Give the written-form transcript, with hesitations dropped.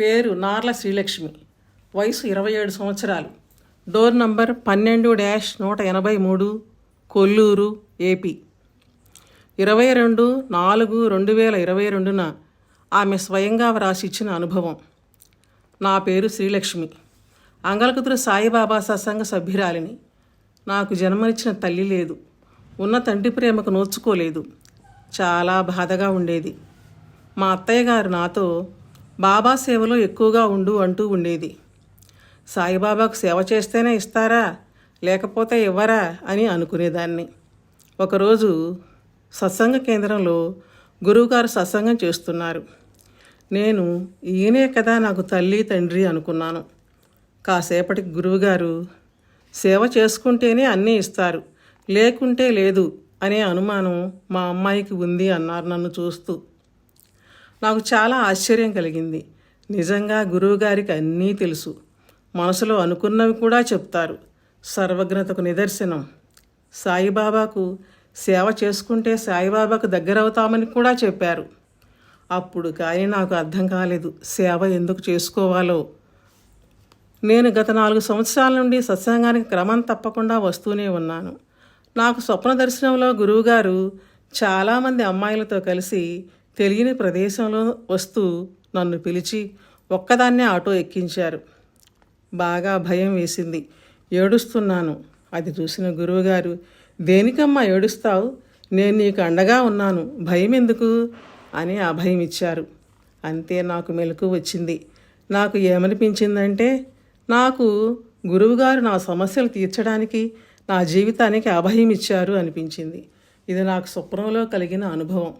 పేరు నార్ల శ్రీలక్ష్మి. వయసు 27 సంవత్సరాలు. Door number 12-183, Kolluru, AP. 22/4/2022న ఆమె స్వయంగా వ్రాసిచ్చిన అనుభవం. నా పేరు శ్రీలక్ష్మి. అంగలకుదురు సాయిబాబా సత్సంగ సభ్యురాలిని. నాకు జన్మనిచ్చిన తల్లి లేదు. ఉన్న తండ్రి ప్రేమకు నోచుకోలేదు. చాలా బాధగా ఉండేది. మా అత్తయ్య గారు నాతో బాబా సేవలో ఎక్కువగా ఉండు అంటూ ఉండేది. సాయిబాబాకు సేవ చేస్తేనే ఇస్తారా, లేకపోతే ఇవ్వరా అని అనుకునేదాన్ని. ఒకరోజు సత్సంగ కేంద్రంలో గురువుగారు సత్సంగం చేస్తున్నారు. నేను ఈయనే కదా నాకు తల్లి తండ్రి అనుకున్నాను. కాసేపటికి గురువుగారు సేవ చేసుకుంటేనే అన్నీ ఇస్తారు, లేకుంటే లేదు అనే అనుమానం మా అమ్మాయికి ఉంది అన్నారు నన్ను చూస్తూ. నాకు చాలా ఆశ్చర్యం కలిగింది. నిజంగా గురువుగారికి అన్నీ తెలుసు. మనసులో అనుకున్నవి కూడా చెప్తారు. సర్వజ్ఞతకు నిదర్శనం. సాయిబాబాకు సేవ చేసుకుంటే సాయిబాబాకు దగ్గరవుతామని కూడా చెప్పారు. అప్పుడు కానీ నాకు అర్థం కాలేదు సేవ ఎందుకు చేసుకోవాలో. నేను గత 4 సంవత్సరాల నుండి సత్సంగానికి క్రమం తప్పకుండా వస్తూనే ఉన్నాను. నాకు స్వప్న దర్శనంలో గురువుగారు చాలామంది అమ్మాయిలతో కలిసి తెలియని ప్రదేశంలో వస్తూ నన్ను పిలిచి ఒక్కదాన్నే ఆటో ఎక్కించారు. బాగా భయం వేసింది. ఏడుస్తున్నాను. అది చూసిన గురువుగారు, దేనికమ్మా ఏడుస్తావు, నేను నీకు అండగా ఉన్నాను, భయం ఎందుకు అని అభయం ఇచ్చారు. అంతే నాకు మెలకువ వచ్చింది. నాకు ఏమనిపించిందంటే, నాకు గురువుగారు నా సమస్యలు తీర్చడానికి, నా జీవితానికి అభయం ఇచ్చారు అనిపించింది. ఇది నాకు స్వప్నంలో కలిగిన అనుభవం.